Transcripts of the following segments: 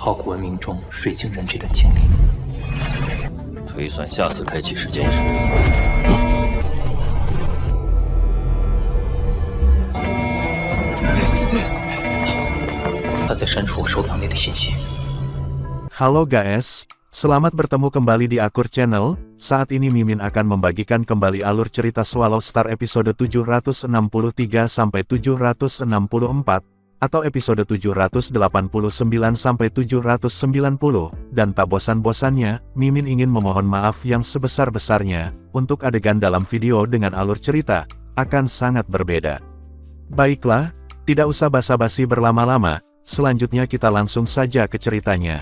考古文明中水晶人这段经历。推算下次开启时间时，他在删除我手表内的信息。 Halo guys, selamat bertemu kembali di Akur Channel. Saat ini Mimin akan membagikan kembali alur cerita Swallow Star episode 763 sampai 764 atau episode 789 sampai 790, dan tak bosan-bosannya, Mimin ingin memohon maaf yang sebesar-besarnya untuk adegan dalam video dengan alur cerita akan sangat berbeda. Baiklah, tidak usah basa-basi berlama-lama, selanjutnya kita langsung saja ke ceritanya.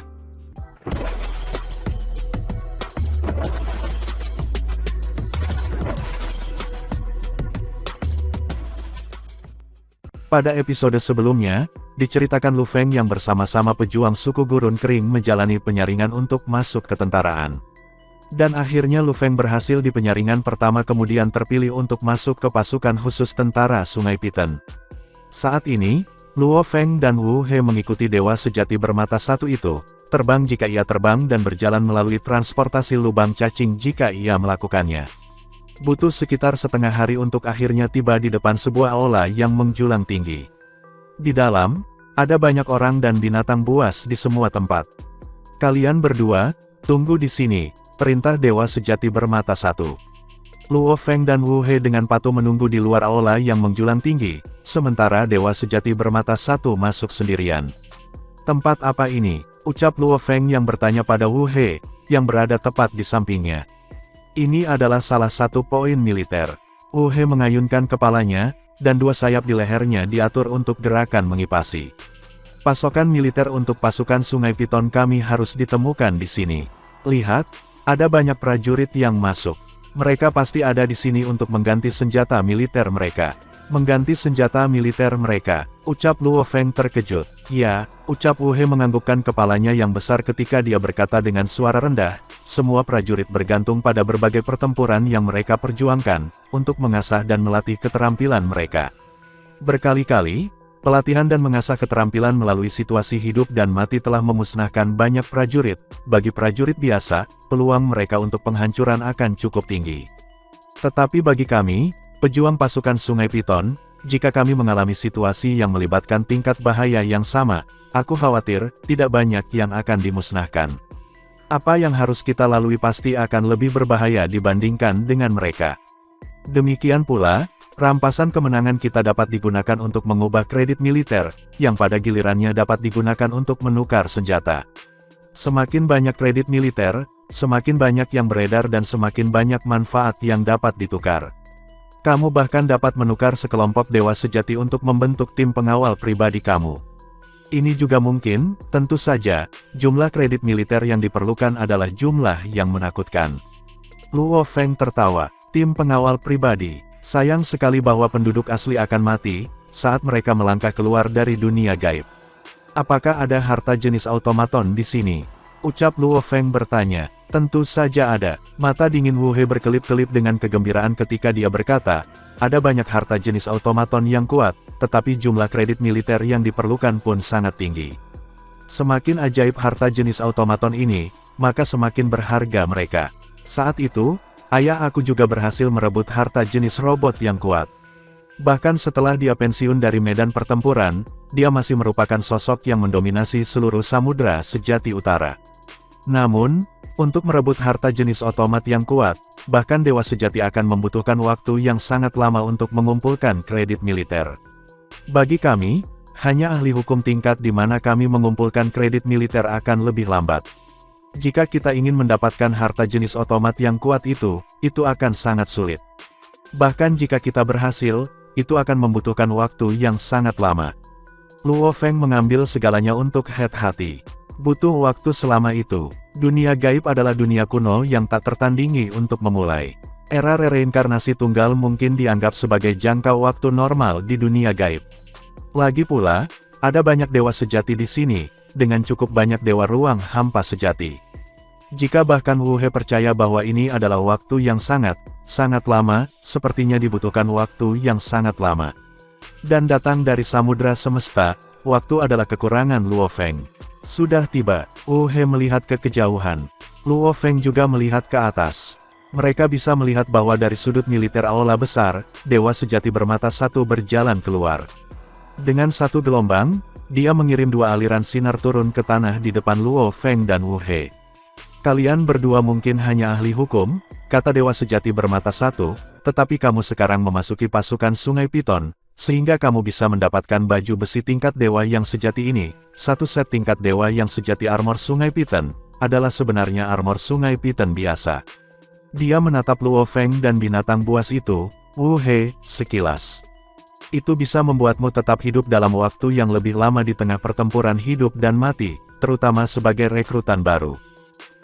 Pada episode sebelumnya, diceritakan Lu Feng yang bersama-sama pejuang suku Gurun Kering menjalani penyaringan untuk masuk ke tentaraan. Dan akhirnya Lu Feng berhasil di penyaringan pertama kemudian terpilih untuk masuk ke pasukan khusus tentara Sungai Piten. Saat ini, Luo Feng dan Wu He mengikuti dewa sejati bermata satu itu, terbang jika ia terbang dan berjalan melalui transportasi lubang cacing jika ia melakukannya. Butuh sekitar setengah hari untuk akhirnya tiba di depan sebuah aula yang menjulang tinggi. Di dalam, ada banyak orang dan binatang buas di semua tempat. Kalian berdua, tunggu di sini, perintah dewa sejati bermata satu. Luo Feng dan Wu He dengan patuh menunggu di luar aula yang menjulang tinggi, sementara dewa sejati bermata satu masuk sendirian. Tempat apa ini? Ucap Luo Feng yang bertanya pada Wu He, yang berada tepat di sampingnya. Ini adalah salah satu poin militer. Wu He mengayunkan kepalanya, dan dua sayap di lehernya diatur untuk gerakan mengipasi. Pasokan militer untuk pasukan Sungai Piton kami harus ditemukan di sini. Lihat, ada banyak prajurit yang masuk. Mereka pasti ada di sini untuk mengganti senjata militer mereka. Mengganti senjata militer mereka, ucap Luo Feng terkejut. Ya, ucap Wu He menganggukkan kepalanya yang besar ketika dia berkata dengan suara rendah, semua prajurit bergantung pada berbagai pertempuran yang mereka perjuangkan, untuk mengasah dan melatih keterampilan mereka. Berkali-kali, pelatihan dan mengasah keterampilan melalui situasi hidup dan mati telah memusnahkan banyak prajurit. Bagi prajurit biasa, peluang mereka untuk penghancuran akan cukup tinggi. Tetapi bagi kami, pejuang pasukan Sungai Piton, jika kami mengalami situasi yang melibatkan tingkat bahaya yang sama, aku khawatir, tidak banyak yang akan dimusnahkan. Apa yang harus kita lalui pasti akan lebih berbahaya dibandingkan dengan mereka. Demikian pula, rampasan kemenangan kita dapat digunakan untuk mengubah kredit militer, yang pada gilirannya dapat digunakan untuk menukar senjata. Semakin banyak kredit militer, semakin banyak yang beredar dan semakin banyak manfaat yang dapat ditukar. Kamu bahkan dapat menukar sekelompok dewa sejati untuk membentuk tim pengawal pribadi kamu. Ini juga mungkin, tentu saja, jumlah kredit militer yang diperlukan adalah jumlah yang menakutkan. Luo Feng tertawa, tim pengawal pribadi, sayang sekali bahwa penduduk asli akan mati, saat mereka melangkah keluar dari dunia gaib. Apakah ada harta jenis automaton di sini? Ucap Luo Feng bertanya. Tentu saja ada. Mata dingin Wu He berkelip-kelip dengan kegembiraan ketika dia berkata, ada banyak harta jenis automaton yang kuat, tetapi jumlah kredit militer yang diperlukan pun sangat tinggi. Semakin ajaib harta jenis automaton ini, maka semakin berharga mereka. Saat itu, ayah aku juga berhasil merebut harta jenis robot yang kuat. Bahkan setelah dia pensiun dari medan pertempuran, dia masih merupakan sosok yang mendominasi seluruh samudra sejati utara. Namun, untuk merebut harta jenis otomat yang kuat, bahkan dewa sejati akan membutuhkan waktu yang sangat lama untuk mengumpulkan kredit militer. Bagi kami, hanya ahli hukum tingkat di mana kami mengumpulkan kredit militer akan lebih lambat. Jika kita ingin mendapatkan harta jenis otomat yang kuat itu akan sangat sulit. Bahkan jika kita berhasil, itu akan membutuhkan waktu yang sangat lama. Luo Feng mengambil segalanya untuk hati-hati. Butuh waktu selama itu. Dunia gaib adalah dunia kuno yang tak tertandingi untuk memulai. Era reinkarnasi tunggal mungkin dianggap sebagai jangka waktu normal di dunia gaib. Lagi pula, ada banyak dewa sejati di sini, dengan cukup banyak dewa ruang hampa sejati. Jika bahkan Wu He percaya bahwa ini adalah waktu yang sangat lama, sepertinya dibutuhkan waktu yang sangat lama. Dan datang dari samudra semesta, waktu adalah kekurangan Luo Feng. Sudah tiba. Wu He melihat ke kejauhan. Luo Feng juga melihat ke atas. Mereka bisa melihat bahwa dari sudut militer aula besar, Dewa Sejati Bermata Satu berjalan keluar. Dengan satu gelombang, dia mengirim dua aliran sinar turun ke tanah di depan Luo Feng dan Wu He. Kalian berdua mungkin hanya ahli hukum, kata Dewa Sejati Bermata Satu, tetapi kamu sekarang memasuki pasukan Sungai Piton, sehingga kamu bisa mendapatkan baju besi tingkat dewa yang sejati ini. Satu set tingkat dewa yang sejati armor Sungai Piton, adalah sebenarnya armor Sungai Piton biasa. Dia menatap Luo Feng dan binatang buas itu, Wu He, sekilas. Itu bisa membuatmu tetap hidup dalam waktu yang lebih lama di tengah pertempuran hidup dan mati, terutama sebagai rekrutan baru.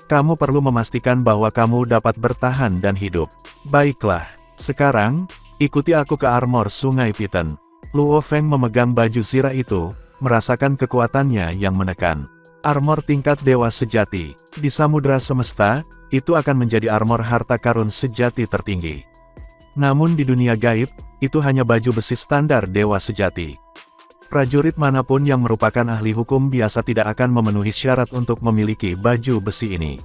Kamu perlu memastikan bahwa kamu dapat bertahan dan hidup. Baiklah, sekarang, ikuti aku ke armor Sungai Piton. Luo Feng memegang baju zirah itu, merasakan kekuatannya yang menekan. Armor tingkat dewa sejati. Di samudra semesta, itu akan menjadi armor harta karun sejati tertinggi. Namun di dunia gaib, itu hanya baju besi standar dewa sejati. Prajurit manapun yang merupakan ahli hukum biasa tidak akan memenuhi syarat untuk memiliki baju besi ini.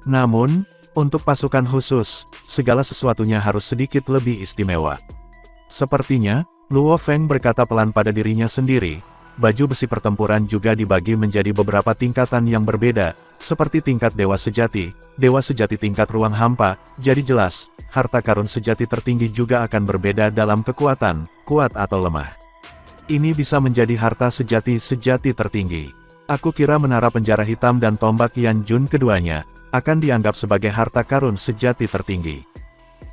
Namun, untuk pasukan khusus, segala sesuatunya harus sedikit lebih istimewa. Sepertinya, Luo Feng berkata pelan pada dirinya sendiri, baju besi pertempuran juga dibagi menjadi beberapa tingkatan yang berbeda, seperti tingkat dewa sejati tingkat ruang hampa, jadi jelas, harta karun sejati tertinggi juga akan berbeda dalam kekuatan, kuat atau lemah. Ini bisa menjadi harta sejati tertinggi. Aku kira menara penjara hitam dan tombak Yan Jun keduanya, akan dianggap sebagai harta karun sejati tertinggi.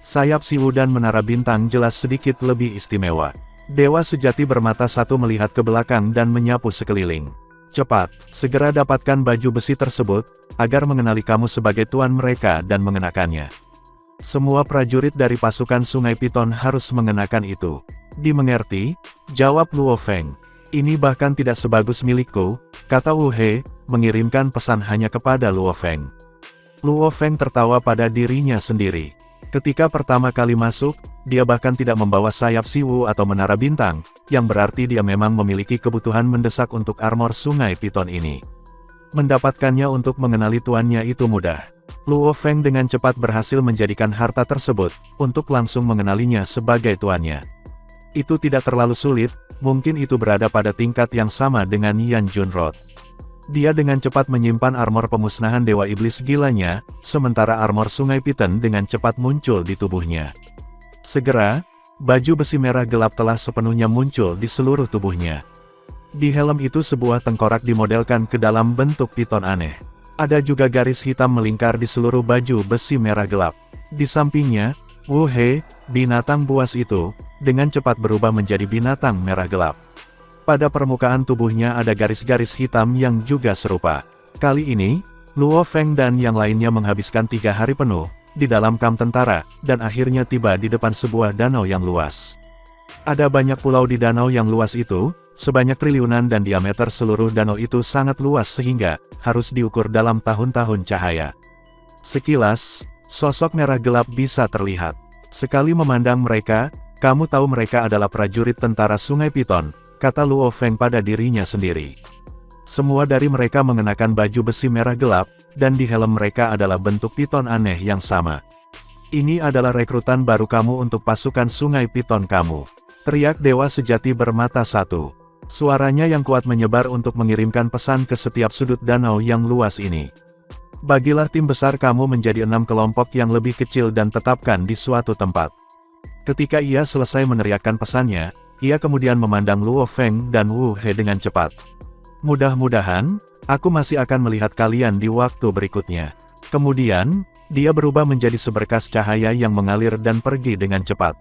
Sayap Siwu dan menara bintang jelas sedikit lebih istimewa. Dewa Sejati Bermata Satu melihat ke belakang dan menyapu sekeliling. Cepat, segera dapatkan baju besi tersebut, agar mengenali kamu sebagai tuan mereka dan mengenakannya. Semua prajurit dari pasukan Sungai Piton harus mengenakan itu. Dimengerti? Jawab Luo Feng. Ini bahkan tidak sebagus milikku, kata Wu He, mengirimkan pesan hanya kepada Luo Feng. Luo Feng tertawa pada dirinya sendiri. Ketika pertama kali masuk, dia bahkan tidak membawa sayap Siwu atau menara bintang, yang berarti dia memang memiliki kebutuhan mendesak untuk armor Sungai Piton ini. Mendapatkannya untuk mengenali tuannya itu mudah. Luo Feng dengan cepat berhasil menjadikan harta tersebut, untuk langsung mengenalinya sebagai tuannya. Itu tidak terlalu sulit, mungkin itu berada pada tingkat yang sama dengan Yan Junrod. Dia dengan cepat menyimpan armor pemusnahan Dewa Iblis gilanya, sementara armor Sungai Piton dengan cepat muncul di tubuhnya. Segera, baju besi merah gelap telah sepenuhnya muncul di seluruh tubuhnya. Di helm itu sebuah tengkorak dimodelkan ke dalam bentuk piton aneh. Ada juga garis hitam melingkar di seluruh baju besi merah gelap. Di sampingnya, Wu He, binatang buas itu, dengan cepat berubah menjadi binatang merah gelap. Pada permukaan tubuhnya ada garis-garis hitam yang juga serupa. Kali ini, Luo Feng dan yang lainnya menghabiskan 3 hari penuh, di dalam kamp tentara, dan akhirnya tiba di depan sebuah danau yang luas. Ada banyak pulau di danau yang luas itu, sebanyak triliunan dan diameter seluruh danau itu sangat luas sehingga, harus diukur dalam tahun-tahun cahaya. Sekilas, sosok merah gelap bisa terlihat. Sekali memandang mereka, kamu tahu mereka adalah prajurit tentara Sungai Piton, kata Luo Feng pada dirinya sendiri. Semua dari mereka mengenakan baju besi merah gelap, dan di helm mereka adalah bentuk piton aneh yang sama. Ini adalah rekrutan baru kamu untuk pasukan Sungai Piton kamu, teriak Dewa Sejati Bermata Satu. Suaranya yang kuat menyebar untuk mengirimkan pesan ke setiap sudut danau yang luas ini. Bagilah tim besar kamu menjadi 6 kelompok yang lebih kecil dan tetapkan di suatu tempat. Ketika ia selesai meneriakkan pesannya, ia kemudian memandang Luo Feng dan Wu He dengan cepat. Mudah-mudahan, aku masih akan melihat kalian di waktu berikutnya. Kemudian, dia berubah menjadi seberkas cahaya yang mengalir dan pergi dengan cepat.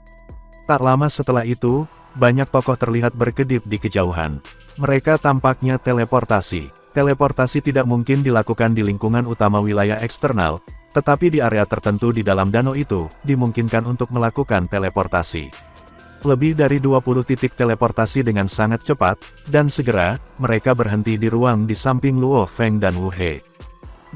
Tak lama setelah itu, banyak tokoh terlihat berkedip di kejauhan. Mereka tampaknya teleportasi. Teleportasi tidak mungkin dilakukan di lingkungan utama wilayah eksternal, tetapi di area tertentu di dalam danau itu, dimungkinkan untuk melakukan teleportasi. Lebih dari 20 titik teleportasi dengan sangat cepat, dan segera, mereka berhenti di ruang di samping Luo Feng dan Wu He.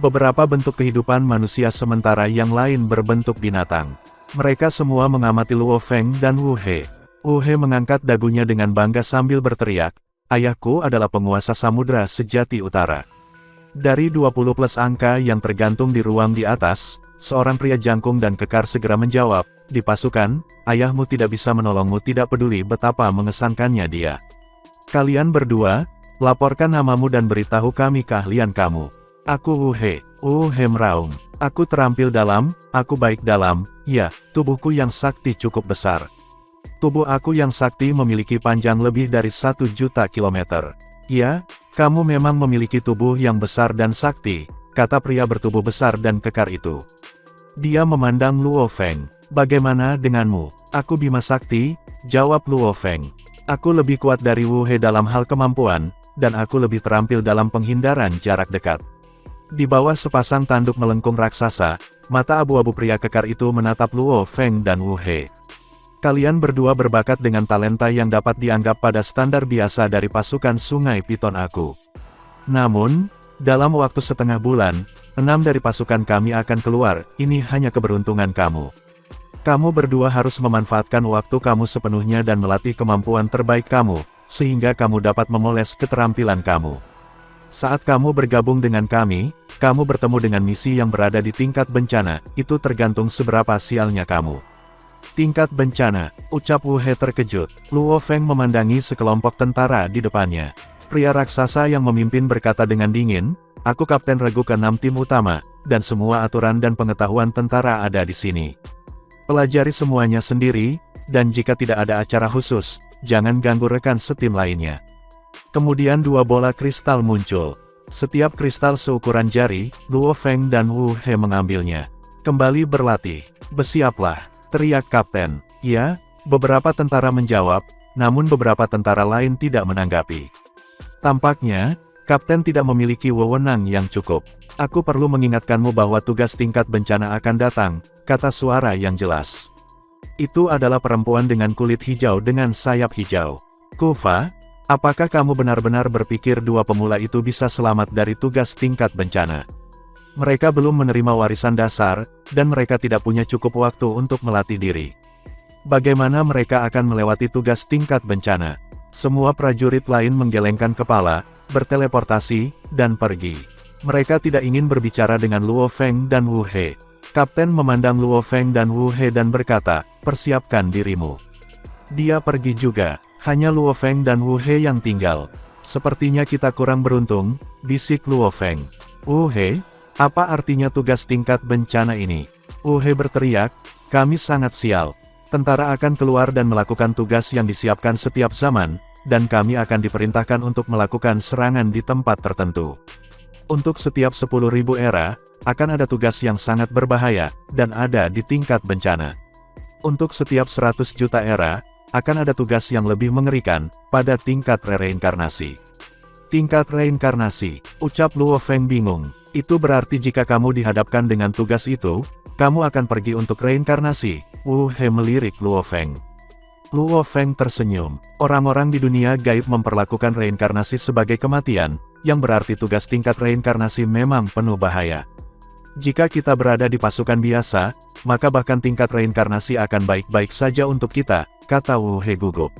Beberapa bentuk kehidupan manusia sementara yang lain berbentuk binatang. Mereka semua mengamati Luo Feng dan Wu He. Wu He mengangkat dagunya dengan bangga sambil berteriak, "Ayahku adalah penguasa Samudra Sejati Utara." Dari 20 plus angka yang tergantung di ruang di atas, seorang pria jangkung dan kekar segera menjawab, di pasukan, ayahmu tidak bisa menolongmu, tidak peduli betapa mengesankannya dia. Kalian berdua, laporkan namamu dan beritahu kami keahlian kamu. Aku Wu He meraung. Aku terampil dalam, aku baik dalam, ya, tubuhku yang sakti cukup besar. Tubuh aku yang sakti memiliki panjang lebih dari 1 juta kilometer. Ya, kamu memang memiliki tubuh yang besar dan sakti, kata pria bertubuh besar dan kekar itu. Dia memandang Luo Feng. Bagaimana denganmu? Aku Bima Sakti, jawab Luo Feng. Aku lebih kuat dari Wu He dalam hal kemampuan, dan aku lebih terampil dalam penghindaran jarak dekat. Di bawah sepasang tanduk melengkung raksasa, mata abu-abu pria kekar itu menatap Luo Feng dan Wu He. Kalian berdua berbakat dengan talenta yang dapat dianggap pada standar biasa dari pasukan Sungai Piton aku. Namun, dalam waktu setengah bulan, 6 dari pasukan kami akan keluar, ini hanya keberuntungan kamu. Kamu berdua harus memanfaatkan waktu kamu sepenuhnya dan melatih kemampuan terbaik kamu, sehingga kamu dapat memoles keterampilan kamu. Saat kamu bergabung dengan kami, kamu bertemu dengan misi yang berada di tingkat bencana, itu tergantung seberapa sialnya kamu. Tingkat bencana, ucap Wu He terkejut. Luo Feng memandangi sekelompok tentara di depannya. Pria raksasa yang memimpin berkata dengan dingin, aku kapten regu ke-6 tim utama, dan semua aturan dan pengetahuan tentara ada di sini. Pelajari semuanya sendiri, dan jika tidak ada acara khusus, jangan ganggu rekan setim lainnya. Kemudian 2 bola kristal muncul. Setiap kristal seukuran jari, Luo Feng dan Wu He mengambilnya. Kembali berlatih, bersiaplah, teriak kapten. Ya, beberapa tentara menjawab, namun beberapa tentara lain tidak menanggapi. Tampaknya, kapten tidak memiliki wewenang yang cukup. Aku perlu mengingatkanmu bahwa tugas tingkat bencana akan datang, kata suara yang jelas. Itu adalah perempuan dengan kulit hijau dengan sayap hijau. Kufa, apakah kamu benar-benar berpikir 2 pemula itu bisa selamat dari tugas tingkat bencana? Mereka belum menerima warisan dasar, dan mereka tidak punya cukup waktu untuk melatih diri. Bagaimana mereka akan melewati tugas tingkat bencana? Semua prajurit lain menggelengkan kepala, berteleportasi, dan pergi. Mereka tidak ingin berbicara dengan Luo Feng dan Wu He. Kapten memandang Luo Feng dan Wu He dan berkata, persiapkan dirimu. Dia pergi juga, hanya Luo Feng dan Wu He yang tinggal. Sepertinya kita kurang beruntung, bisik Luo Feng. Wu He, apa artinya tugas tingkat bencana ini? Wu He berteriak, kami sangat sial. Tentara akan keluar dan melakukan tugas yang disiapkan setiap zaman, dan kami akan diperintahkan untuk melakukan serangan di tempat tertentu. Untuk setiap 10.000 era, akan ada tugas yang sangat berbahaya, dan ada di tingkat bencana. Untuk setiap 100 juta era, akan ada tugas yang lebih mengerikan, pada tingkat reinkarnasi. Tingkat reinkarnasi, ucap Luo Feng bingung. Itu berarti jika kamu dihadapkan dengan tugas itu, kamu akan pergi untuk reinkarnasi. Wu He melirik Luo Feng. Luo Feng tersenyum. Orang-orang di dunia gaib memperlakukan reinkarnasi sebagai kematian, yang berarti tugas tingkat reinkarnasi memang penuh bahaya. Jika kita berada di pasukan biasa, maka bahkan tingkat reinkarnasi akan baik-baik saja untuk kita, kata Wu He gugup.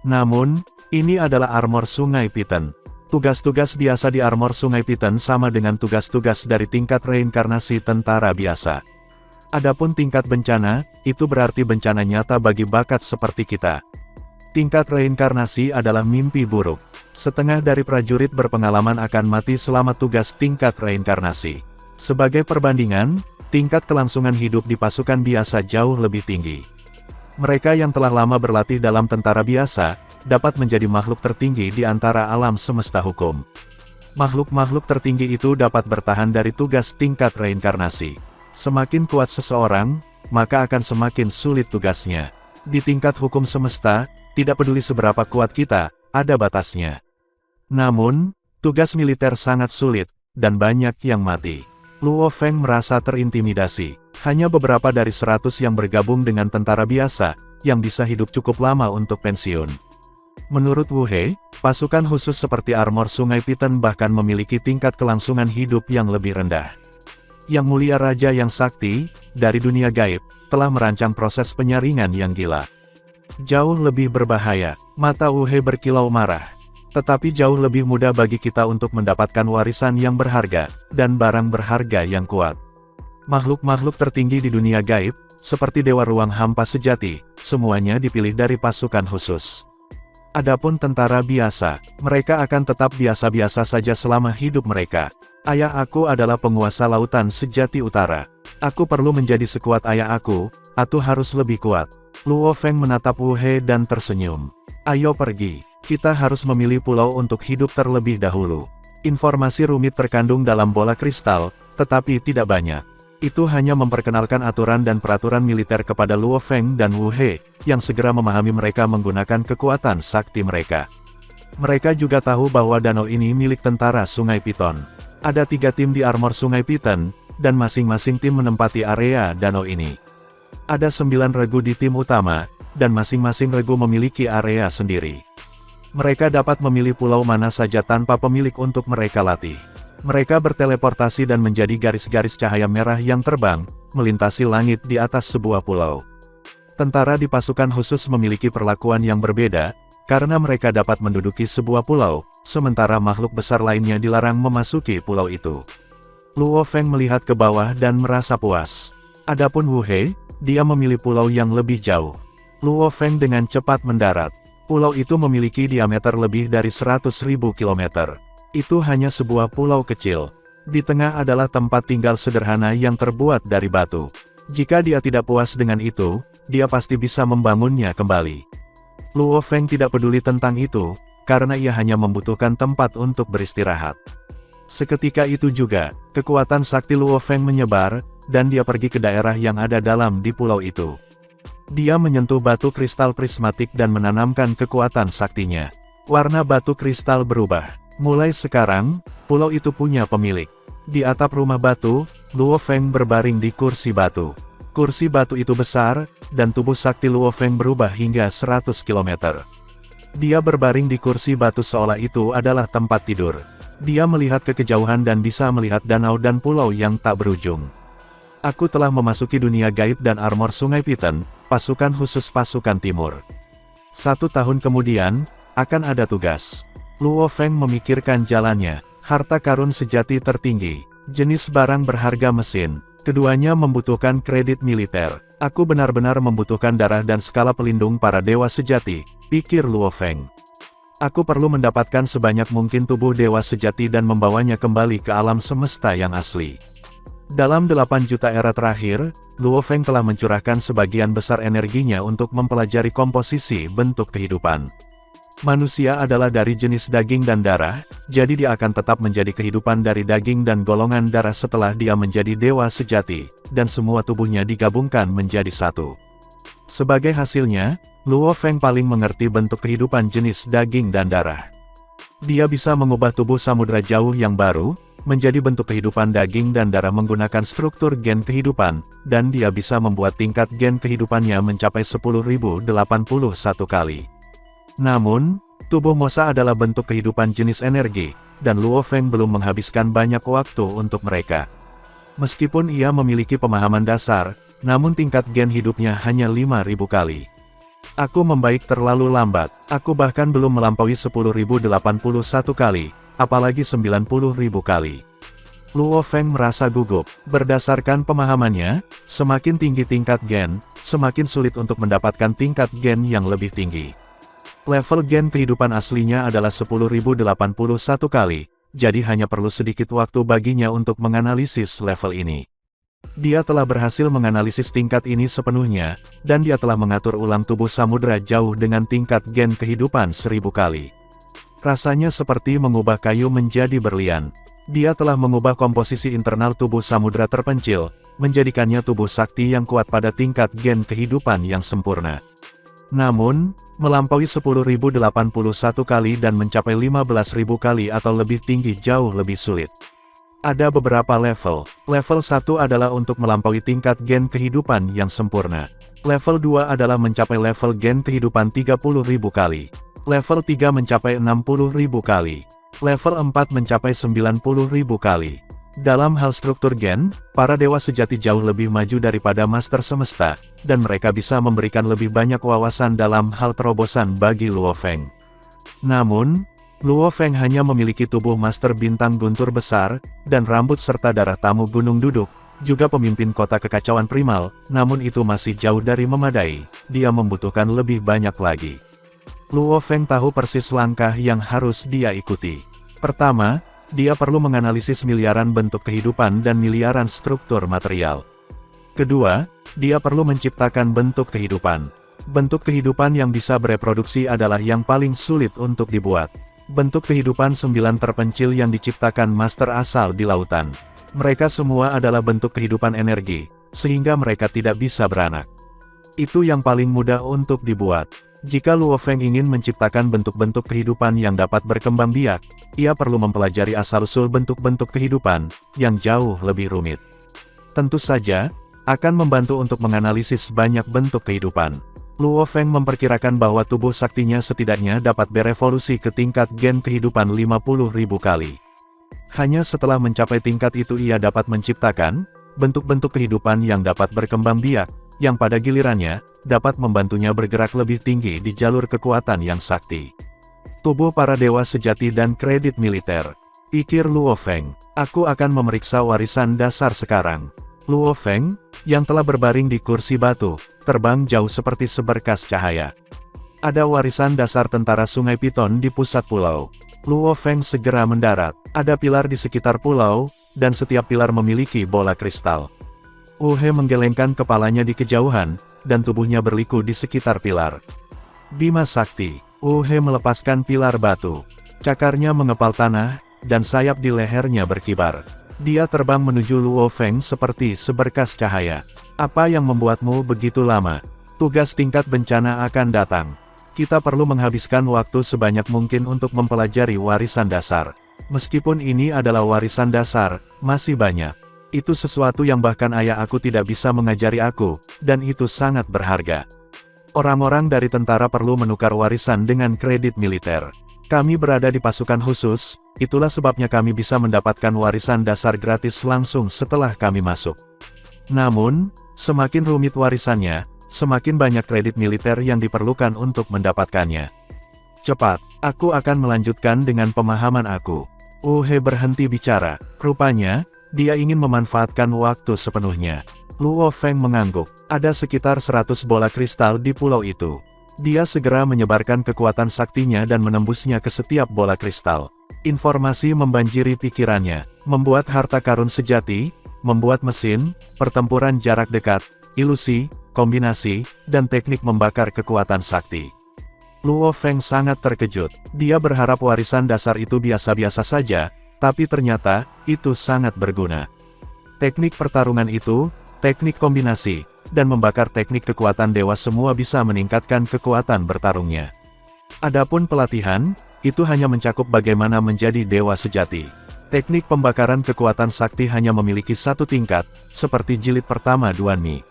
Namun, ini adalah armor Sungai Piton. Tugas-tugas biasa di armor Sungai Piton sama dengan tugas-tugas dari tingkat reinkarnasi tentara biasa. Adapun tingkat bencana, itu berarti bencana nyata bagi bakat seperti kita. Tingkat reinkarnasi adalah mimpi buruk. Setengah dari prajurit berpengalaman akan mati selama tugas tingkat reinkarnasi. Sebagai perbandingan, tingkat kelangsungan hidup di pasukan biasa jauh lebih tinggi. Mereka yang telah lama berlatih dalam tentara biasa, dapat menjadi makhluk tertinggi di antara alam semesta hukum. Makhluk-makhluk tertinggi itu dapat bertahan dari tugas tingkat reinkarnasi. Semakin kuat seseorang, maka akan semakin sulit tugasnya. Di tingkat hukum semesta, tidak peduli seberapa kuat kita, ada batasnya. Namun, tugas militer sangat sulit, dan banyak yang mati. Luo Feng merasa terintimidasi. Hanya beberapa dari 100 yang bergabung dengan tentara biasa, yang bisa hidup cukup lama untuk pensiun. Menurut Wu He, pasukan khusus seperti armor Sungai Piton bahkan memiliki tingkat kelangsungan hidup yang lebih rendah. Yang Mulia Raja yang sakti, dari dunia gaib, telah merancang proses penyaringan yang gila. Jauh lebih berbahaya, mata Wu He berkilau marah. Tetapi jauh lebih mudah bagi kita untuk mendapatkan warisan yang berharga, dan barang berharga yang kuat. Makhluk-makhluk tertinggi di dunia gaib, seperti Dewa Ruang Hampa sejati, semuanya dipilih dari pasukan khusus. Adapun tentara biasa, mereka akan tetap biasa-biasa saja selama hidup mereka. Ayah aku adalah penguasa lautan sejati utara. Aku perlu menjadi sekuat ayah aku, atau harus lebih kuat. Luo Feng menatap Wu He dan tersenyum. Ayo pergi. Kita harus memilih pulau untuk hidup terlebih dahulu. Informasi rumit terkandung dalam bola kristal, tetapi tidak banyak. Itu hanya memperkenalkan aturan dan peraturan militer kepada Luo Feng dan Wu He, yang segera memahami mereka menggunakan kekuatan sakti mereka. Mereka juga tahu bahwa danau ini milik tentara Sungai Piton. Ada 3 tim di armor Sungai Piton, dan masing-masing tim menempati area danau ini. Ada 9 regu di tim utama, dan masing-masing regu memiliki area sendiri. Mereka dapat memilih pulau mana saja tanpa pemilik untuk mereka latih. Mereka berteleportasi dan menjadi garis-garis cahaya merah yang terbang, melintasi langit di atas sebuah pulau. Tentara di pasukan khusus memiliki perlakuan yang berbeda, karena mereka dapat menduduki sebuah pulau, sementara makhluk besar lainnya dilarang memasuki pulau itu. Luo Feng melihat ke bawah dan merasa puas. Adapun Wu He, dia memilih pulau yang lebih jauh. Luo Feng dengan cepat mendarat. Pulau itu memiliki diameter lebih dari 100.000 km. Itu hanya sebuah pulau kecil. Di tengah adalah tempat tinggal sederhana yang terbuat dari batu. Jika dia tidak puas dengan itu, dia pasti bisa membangunnya kembali. Luo Feng tidak peduli tentang itu, karena ia hanya membutuhkan tempat untuk beristirahat. Seketika itu juga, kekuatan sakti Luo Feng menyebar, dan dia pergi ke daerah yang ada dalam di pulau itu. Dia menyentuh batu kristal prismatik dan menanamkan kekuatan saktinya. Warna batu kristal berubah. Mulai sekarang, pulau itu punya pemilik. Di atap rumah batu, Luo Feng berbaring di kursi batu. Kursi batu itu besar, dan tubuh sakti Luo Feng berubah hingga 100 km. Dia berbaring di kursi batu seolah itu adalah tempat tidur. Dia melihat ke kejauhan dan bisa melihat danau dan pulau yang tak berujung. Aku telah memasuki dunia gaib dan armor Sungai Piton, pasukan khusus pasukan timur. 1 tahun kemudian, akan ada tugas. Luo Feng memikirkan jalannya, harta karun sejati tertinggi, jenis barang berharga mesin, keduanya membutuhkan kredit militer. Aku benar-benar membutuhkan darah dan skala pelindung para dewa sejati, pikir Luo Feng. Aku perlu mendapatkan sebanyak mungkin tubuh dewa sejati dan membawanya kembali ke alam semesta yang asli. Dalam 8 juta era terakhir, Luo Feng telah mencurahkan sebagian besar energinya untuk mempelajari komposisi bentuk kehidupan. Manusia adalah dari jenis daging dan darah, jadi dia akan tetap menjadi kehidupan dari daging dan golongan darah setelah dia menjadi dewa sejati, dan semua tubuhnya digabungkan menjadi satu. Sebagai hasilnya, Luo Feng paling mengerti bentuk kehidupan jenis daging dan darah. Dia bisa mengubah tubuh samudra jauh yang baru, menjadi bentuk kehidupan daging dan darah menggunakan struktur gen kehidupan, dan dia bisa membuat tingkat gen kehidupannya mencapai 10.081 kali. Namun, tubuh Mosa adalah bentuk kehidupan jenis energi, dan Luo Feng belum menghabiskan banyak waktu untuk mereka. Meskipun ia memiliki pemahaman dasar, namun tingkat gen hidupnya hanya 5.000 kali. Aku membaik terlalu lambat, aku bahkan belum melampaui 10.081 kali. Apalagi 90.000 kali. Luo Feng merasa gugup. Berdasarkan pemahamannya, semakin tinggi tingkat gen, semakin sulit untuk mendapatkan tingkat gen yang lebih tinggi. Level gen kehidupan aslinya adalah 10.081 kali, jadi hanya perlu sedikit waktu baginya untuk menganalisis level ini. Dia telah berhasil menganalisis tingkat ini sepenuhnya, dan dia telah mengatur ulang tubuh samudra jauh dengan tingkat gen kehidupan 1000 kali. Rasanya seperti mengubah kayu menjadi berlian. Dia telah mengubah komposisi internal tubuh samudra terpencil, menjadikannya tubuh sakti yang kuat pada tingkat gen kehidupan yang sempurna. Namun, melampaui 10.081 kali dan mencapai 15.000 kali atau lebih tinggi jauh lebih sulit. Ada beberapa level. Level 1 adalah untuk melampaui tingkat gen kehidupan yang sempurna. Level 2 adalah mencapai level gen kehidupan 30.000 kali. Level 3 mencapai 60.000 kali. Level 4 mencapai 90.000 kali. Dalam hal struktur gen, para dewa sejati jauh lebih maju daripada Master Semesta, dan mereka bisa memberikan lebih banyak wawasan dalam hal terobosan bagi Luo Feng. Namun, Luo Feng hanya memiliki tubuh master bintang guntur besar, dan rambut serta darah tamu gunung duduk, juga pemimpin kota kekacauan primal, namun itu masih jauh dari memadai, dia membutuhkan lebih banyak lagi. Luo Feng tahu persis langkah yang harus dia ikuti. Pertama, dia perlu menganalisis miliaran bentuk kehidupan dan miliaran struktur material. Kedua, dia perlu menciptakan bentuk kehidupan. Bentuk kehidupan yang bisa bereproduksi adalah yang paling sulit untuk dibuat. Bentuk kehidupan 9 terpencil yang diciptakan master asal di lautan. Mereka semua adalah bentuk kehidupan energi, sehingga mereka tidak bisa beranak. Itu yang paling mudah untuk dibuat. Jika Luo Feng ingin menciptakan bentuk-bentuk kehidupan yang dapat berkembang biak, ia perlu mempelajari asal-usul bentuk-bentuk kehidupan, yang jauh lebih rumit. Tentu saja, akan membantu untuk menganalisis banyak bentuk kehidupan. Luo Feng memperkirakan bahwa tubuh saktinya setidaknya dapat berevolusi ke tingkat gen kehidupan 50.000 kali. Hanya setelah mencapai tingkat itu ia dapat menciptakan bentuk-bentuk kehidupan yang dapat berkembang biak, yang pada gilirannya, dapat membantunya bergerak lebih tinggi di jalur kekuatan yang sakti. Tubuh para dewa sejati dan kredit militer. Pikir Luo Feng, aku akan memeriksa warisan dasar sekarang. Luo Feng, yang telah berbaring di kursi batu, terbang jauh seperti seberkas cahaya. Ada warisan dasar tentara Sungai Piton di pusat pulau. Luo Feng segera mendarat. Ada pilar di sekitar pulau, dan setiap pilar memiliki bola kristal. Wu He menggelengkan kepalanya di kejauhan, dan tubuhnya berliku di sekitar pilar. Bima Sakti. Wu He melepaskan pilar batu. Cakarnya mengepal tanah, dan sayap di lehernya berkibar. Dia terbang menuju Luo Feng seperti seberkas cahaya. Apa yang membuatmu begitu lama? Tugas tingkat bencana akan datang. Kita perlu menghabiskan waktu sebanyak mungkin untuk mempelajari warisan dasar. Meskipun ini adalah warisan dasar, masih banyak. Itu sesuatu yang bahkan ayah aku tidak bisa mengajari aku, dan itu sangat berharga. Orang-orang dari tentara perlu menukar warisan dengan kredit militer. Kami berada di pasukan khusus, itulah sebabnya kami bisa mendapatkan warisan dasar gratis langsung setelah kami masuk. Namun, semakin rumit warisannya, semakin banyak kredit militer yang diperlukan untuk mendapatkannya. Cepat, aku akan melanjutkan dengan pemahaman aku. Wu He berhenti bicara, rupanya, dia ingin memanfaatkan waktu sepenuhnya. Luo Feng mengangguk, ada sekitar 100 bola kristal di pulau itu. Dia segera menyebarkan kekuatan saktinya dan menembusnya ke setiap bola kristal. Informasi membanjiri pikirannya, membuat harta karun sejati, membuat mesin, pertempuran jarak dekat, ilusi, kombinasi, dan teknik membakar kekuatan sakti. Luo Feng sangat terkejut. Dia berharap warisan dasar itu biasa-biasa saja, tapi ternyata, itu sangat berguna. Teknik pertarungan itu, teknik kombinasi, dan membakar teknik kekuatan dewa semua bisa meningkatkan kekuatan bertarungnya. Adapun pelatihan, itu hanya mencakup bagaimana menjadi dewa sejati. Teknik pembakaran kekuatan sakti hanya memiliki satu tingkat, seperti jilid pertama Duan Mi.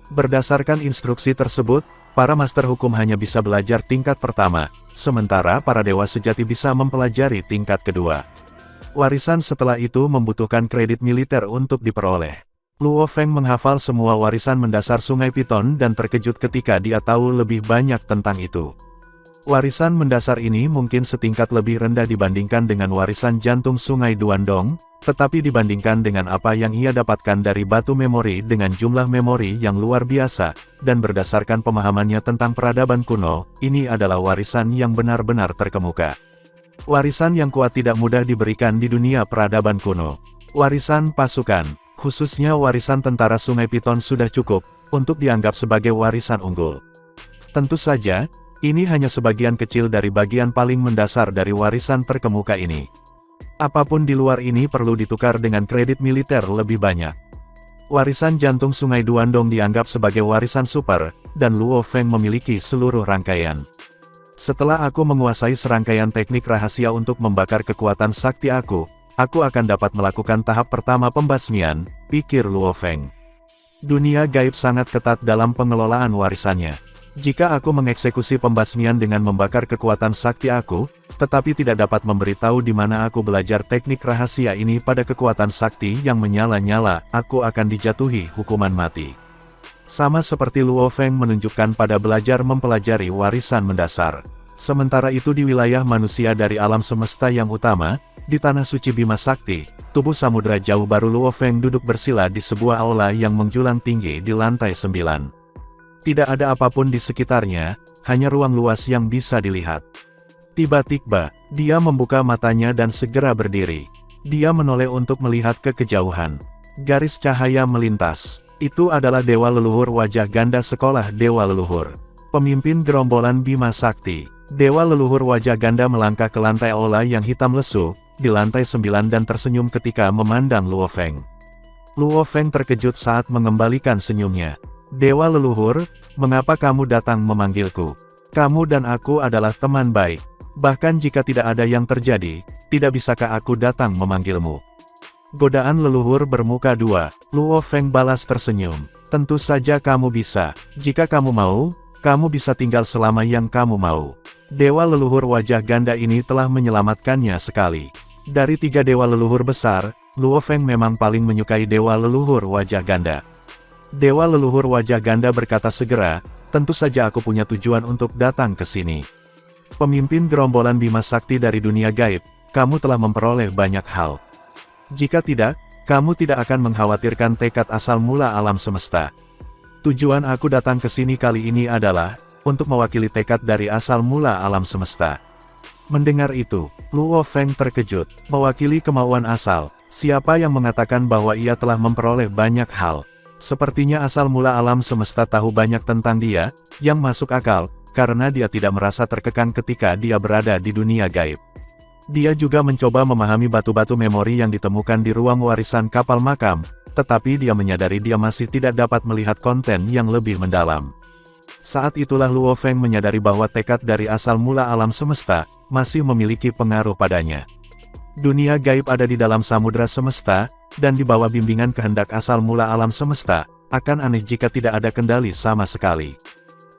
Berdasarkan instruksi tersebut, para master hukum hanya bisa belajar tingkat pertama, sementara para dewa sejati bisa mempelajari tingkat kedua. Warisan setelah itu membutuhkan kredit militer untuk diperoleh. Luo Feng menghafal semua warisan mendasar Sungai Piton dan terkejut ketika dia tahu lebih banyak tentang itu. Warisan mendasar ini mungkin setingkat lebih rendah dibandingkan dengan warisan jantung Sungai Duandong, tetapi dibandingkan dengan apa yang ia dapatkan dari batu memori dengan jumlah memori yang luar biasa, dan berdasarkan pemahamannya tentang peradaban kuno, ini adalah warisan yang benar-benar terkemuka. Warisan yang kuat tidak mudah diberikan di dunia peradaban kuno. Warisan pasukan, khususnya warisan tentara Sungai Piton sudah cukup, untuk dianggap sebagai warisan unggul. Tentu saja, ini hanya sebagian kecil dari bagian paling mendasar dari warisan terkemuka ini. Apapun di luar ini perlu ditukar dengan kredit militer lebih banyak. Warisan jantung Sungai Duandong dianggap sebagai warisan super, dan Luo Feng memiliki seluruh rangkaian. Setelah aku menguasai serangkaian teknik rahasia untuk membakar kekuatan sakti aku akan dapat melakukan tahap pertama pembasmian, pikir Luo Feng. Dunia gaib sangat ketat dalam pengelolaan warisannya. Jika aku mengeksekusi pembasmian dengan membakar kekuatan sakti aku, tetapi tidak dapat memberitahu di mana aku belajar teknik rahasia ini pada kekuatan sakti yang menyala-nyala, aku akan dijatuhi hukuman mati. Sama seperti Luo Feng menunjukkan pada belajar mempelajari warisan mendasar. Sementara itu di wilayah manusia dari alam semesta yang utama, di Tanah Suci Bima Sakti, tubuh samudra jauh baru Luo Feng duduk bersila di sebuah aula yang menjulang tinggi di lantai 9. Tidak ada apapun di sekitarnya, hanya ruang luas yang bisa dilihat. Tiba-tiba, dia membuka matanya dan segera berdiri. Dia menoleh untuk melihat ke kejauhan. Garis cahaya melintas. Itu adalah Dewa Leluhur wajah ganda sekolah Dewa Leluhur. Pemimpin gerombolan Bima Sakti. Dewa Leluhur wajah ganda melangkah ke lantai aula yang hitam lesu, di lantai 9 dan tersenyum ketika memandang Luo Feng. Luo Feng terkejut saat mengembalikan senyumnya. Dewa Leluhur, mengapa kamu datang memanggilku? Kamu dan aku adalah teman baik. Bahkan jika tidak ada yang terjadi, tidak bisakah aku datang memanggilmu? Godaan leluhur bermuka dua, Luo Feng balas tersenyum. Tentu saja kamu bisa. Jika kamu mau, kamu bisa tinggal selama yang kamu mau. Dewa leluhur wajah ganda ini telah menyelamatkannya sekali. Dari 3 dewa leluhur besar, Luo Feng memang paling menyukai dewa leluhur wajah ganda. Dewa leluhur wajah ganda berkata segera, tentu saja aku punya tujuan untuk datang ke sini. Pemimpin gerombolan Bima Sakti dari dunia gaib, kamu telah memperoleh banyak hal. Jika tidak, kamu tidak akan mengkhawatirkan tekad asal mula alam semesta. Tujuan aku datang ke sini kali ini adalah untuk mewakili tekad dari asal mula alam semesta. Mendengar itu, Luo Feng terkejut. Mewakili kemauan asal, siapa yang mengatakan bahwa ia telah memperoleh banyak hal? Sepertinya asal mula alam semesta tahu banyak tentang dia, yang masuk akal, karena dia tidak merasa terkekang ketika dia berada di dunia gaib. Dia juga mencoba memahami batu-batu memori yang ditemukan di ruang warisan kapal makam, tetapi dia menyadari dia masih tidak dapat melihat konten yang lebih mendalam. Saat itulah Luo Feng menyadari bahwa tekad dari asal mula alam semesta, masih memiliki pengaruh padanya. Dunia gaib ada di dalam samudra semesta, dan di bawah bimbingan kehendak asal mula alam semesta, akan aneh jika tidak ada kendali sama sekali.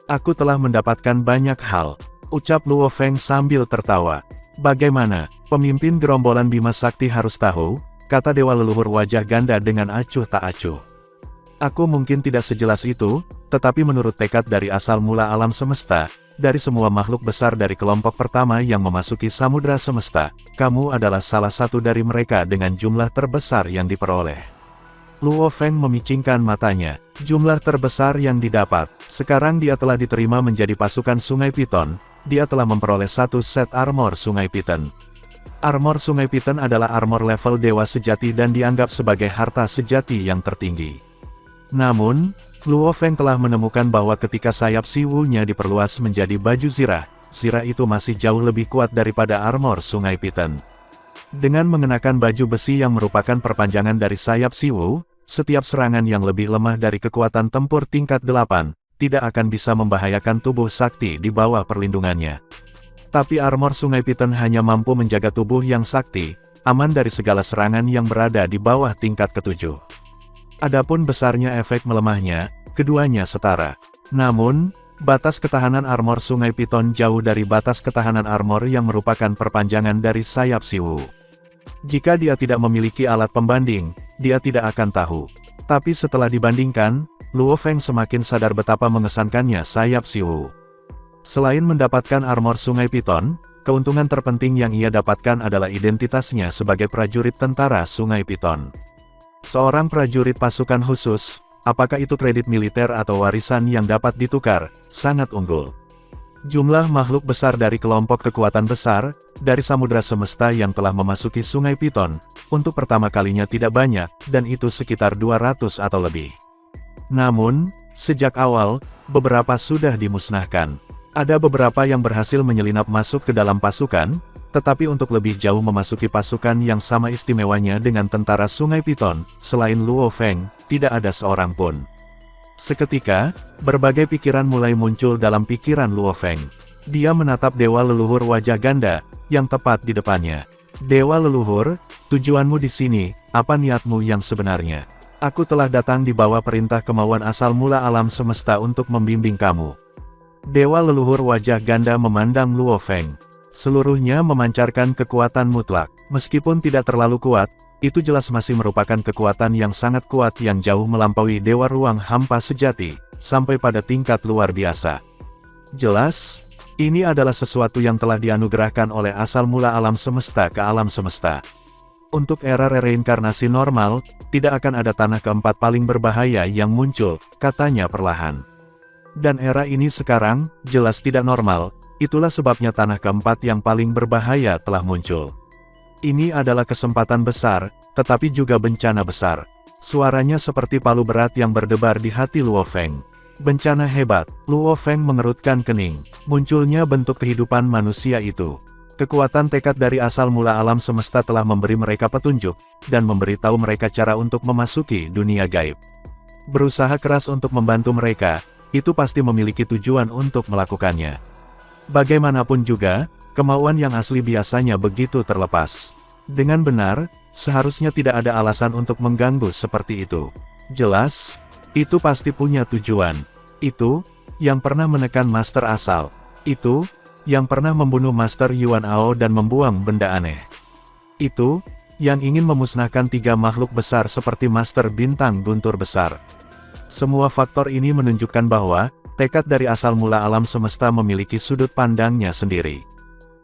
Aku telah mendapatkan banyak hal, ucap Luo Feng sambil tertawa. Bagaimana, pemimpin gerombolan Bima Sakti harus tahu, kata dewa leluhur wajah ganda dengan acuh tak acuh. Aku mungkin tidak sejelas itu, tetapi menurut tekad dari asal mula alam semesta, dari semua makhluk besar dari kelompok pertama yang memasuki samudra semesta, kamu adalah salah satu dari mereka dengan jumlah terbesar yang diperoleh. Luo Feng memicingkan matanya. Jumlah terbesar yang didapat. Sekarang dia telah diterima menjadi pasukan Sungai Piton. Dia telah memperoleh 1 set armor Sungai Piton. Armor Sungai Piton adalah armor level dewa sejati dan dianggap sebagai harta sejati yang tertinggi. Namun, Luo Feng telah menemukan bahwa ketika sayap Siwu-nya diperluas menjadi baju zirah, zirah itu masih jauh lebih kuat daripada armor Sungai Piton. Dengan mengenakan baju besi yang merupakan perpanjangan dari sayap Siwu, setiap serangan yang lebih lemah dari kekuatan tempur tingkat 8, tidak akan bisa membahayakan tubuh sakti di bawah perlindungannya. Tapi armor Sungai Piton hanya mampu menjaga tubuh yang sakti, aman dari segala serangan yang berada di bawah tingkat ke-7. Adapun besarnya efek melemahnya, keduanya setara. Namun, batas ketahanan armor Sungai Piton jauh dari batas ketahanan armor yang merupakan perpanjangan dari sayap Siwu. Jika dia tidak memiliki alat pembanding, dia tidak akan tahu. Tapi setelah dibandingkan, Luo Feng semakin sadar betapa mengesankannya sayap Siwu. Selain mendapatkan armor Sungai Piton, keuntungan terpenting yang ia dapatkan adalah identitasnya sebagai prajurit tentara Sungai Piton. Seorang prajurit pasukan khusus, apakah itu kredit militer atau warisan yang dapat ditukar, sangat unggul. Jumlah makhluk besar dari kelompok kekuatan besar, dari samudra semesta yang telah memasuki Sungai Piton, untuk pertama kalinya tidak banyak, dan itu sekitar 200 atau lebih. Namun, sejak awal, beberapa sudah dimusnahkan. Ada beberapa yang berhasil menyelinap masuk ke dalam pasukan, tetapi untuk lebih jauh memasuki pasukan yang sama istimewanya dengan tentara Sungai Piton, selain Luo Feng, tidak ada seorang pun. Seketika, berbagai pikiran mulai muncul dalam pikiran Luo Feng. Dia menatap dewa leluhur wajah ganda, yang tepat di depannya. Dewa leluhur, tujuanmu di sini, apa niatmu yang sebenarnya? Aku telah datang di bawah perintah kemauan asal mula alam semesta untuk membimbing kamu. Dewa leluhur wajah ganda memandang Luo Feng. Seluruhnya memancarkan kekuatan mutlak. Meskipun tidak terlalu kuat, itu jelas masih merupakan kekuatan yang sangat kuat yang jauh melampaui dewa ruang hampa sejati, sampai pada tingkat luar biasa. Jelas, Ini adalah sesuatu yang telah dianugerahkan oleh asal mula alam semesta ke alam semesta. Untuk era reinkarnasi normal, tidak akan ada tanah keempat paling berbahaya yang muncul, katanya perlahan. Dan era ini sekarang, jelas tidak normal, itulah sebabnya tanah keempat yang paling berbahaya telah muncul. Ini adalah kesempatan besar, tetapi juga bencana besar. Suaranya seperti palu berat yang berdebar di hati Luo Feng. Bencana hebat, Luo Feng mengerutkan kening. Munculnya bentuk kehidupan manusia itu. Kekuatan tekad dari asal mula alam semesta telah memberi mereka petunjuk, dan memberitahu mereka cara untuk memasuki dunia gaib. Berusaha keras untuk membantu mereka, itu pasti memiliki tujuan untuk melakukannya. Bagaimanapun juga, kemauan yang asli biasanya begitu terlepas. Dengan benar, seharusnya tidak ada alasan untuk mengganggu seperti itu. Jelas, itu pasti punya tujuan. Itu, yang pernah menekan Master Asal. Itu, yang pernah membunuh Master Yuan Ao dan membuang benda aneh. Itu, yang ingin memusnahkan 3 makhluk besar seperti Master Bintang Guntur Besar. Semua faktor ini menunjukkan bahwa, tekad dari asal mula alam semesta memiliki sudut pandangnya sendiri.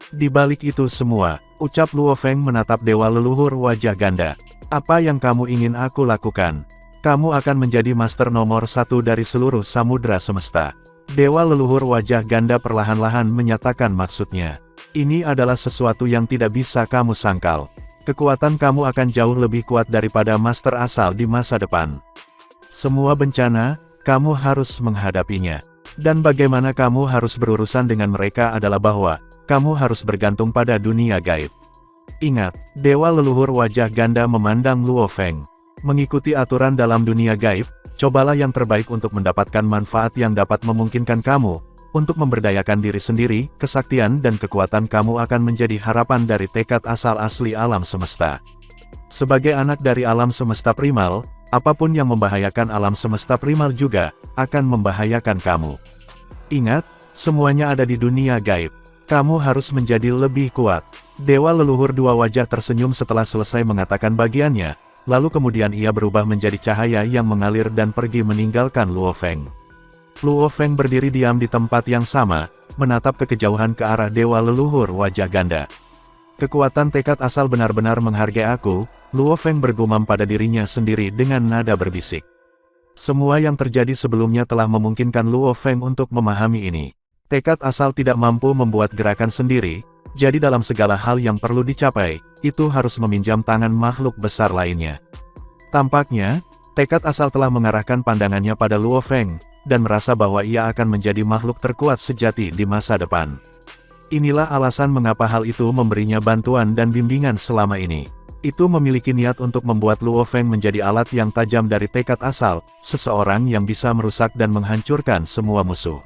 Di balik itu semua, ucap Luo Feng menatap dewa leluhur wajah ganda. Apa yang kamu ingin aku lakukan? Kamu akan menjadi master nomor 1 dari seluruh samudra semesta. Dewa leluhur wajah ganda perlahan-lahan menyatakan maksudnya. Ini adalah sesuatu yang tidak bisa kamu sangkal. Kekuatan kamu akan jauh lebih kuat daripada master asal di masa depan. Semua bencana, kamu harus menghadapinya. Dan bagaimana kamu harus berurusan dengan mereka adalah bahwa, kamu harus bergantung pada dunia gaib. Ingat, dewa leluhur wajah ganda memandang Luo Feng. Mengikuti aturan dalam dunia gaib, cobalah yang terbaik untuk mendapatkan manfaat yang dapat memungkinkan kamu, untuk memberdayakan diri sendiri, kesaktian dan kekuatan kamu akan menjadi harapan dari tekad asal asli alam semesta. Sebagai anak dari alam semesta primal, apapun yang membahayakan alam semesta primal juga, akan membahayakan kamu. Ingat, semuanya ada di dunia gaib. Kamu harus menjadi lebih kuat. Dewa leluhur dua wajah tersenyum setelah selesai mengatakan bagiannya, lalu kemudian ia berubah menjadi cahaya yang mengalir dan pergi meninggalkan Luo Feng. Luo Feng berdiri diam di tempat yang sama, menatap ke kejauhan ke arah dewa leluhur wajah ganda. Kekuatan tekad asal benar-benar menghargai aku, Luo Feng bergumam pada dirinya sendiri dengan nada berbisik. Semua yang terjadi sebelumnya telah memungkinkan Luo Feng untuk memahami ini. Tekad asal tidak mampu membuat gerakan sendiri, jadi dalam segala hal yang perlu dicapai, itu harus meminjam tangan makhluk besar lainnya. Tampaknya, tekad asal telah mengarahkan pandangannya pada Luo Feng, dan merasa bahwa ia akan menjadi makhluk terkuat sejati di masa depan. Inilah alasan mengapa hal itu memberinya bantuan dan bimbingan selama ini. Itu memiliki niat untuk membuat Luo Feng menjadi alat yang tajam dari tekad asal, seseorang yang bisa merusak dan menghancurkan semua musuh.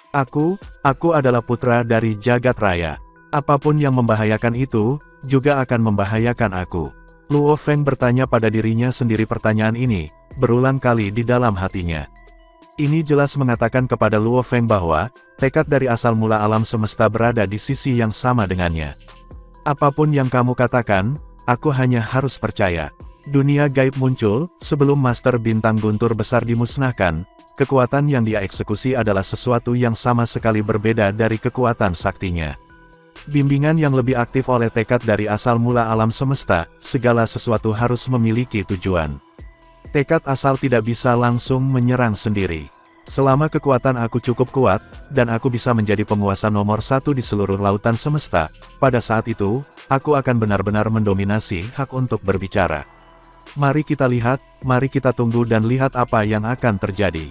Aku adalah putra dari jagat raya. Apapun yang membahayakan itu, juga akan membahayakan aku. Luo Feng bertanya pada dirinya sendiri pertanyaan ini, berulang kali di dalam hatinya. Ini jelas mengatakan kepada Luo Feng bahwa, tekad dari asal mula alam semesta berada di sisi yang sama dengannya. Apapun yang kamu katakan, aku hanya harus percaya. Dunia gaib muncul, sebelum Master Bintang Guntur Besar dimusnahkan, kekuatan yang dia eksekusi adalah sesuatu yang sama sekali berbeda dari kekuatan saktinya. Bimbingan yang lebih aktif oleh tekad dari asal mula alam semesta, segala sesuatu harus memiliki tujuan. Tekad asal tidak bisa langsung menyerang sendiri. Selama kekuatan aku cukup kuat, dan aku bisa menjadi penguasa nomor 1 di seluruh lautan semesta, pada saat itu, aku akan benar-benar mendominasi hak untuk berbicara. Mari kita lihat, mari kita tunggu dan lihat apa yang akan terjadi.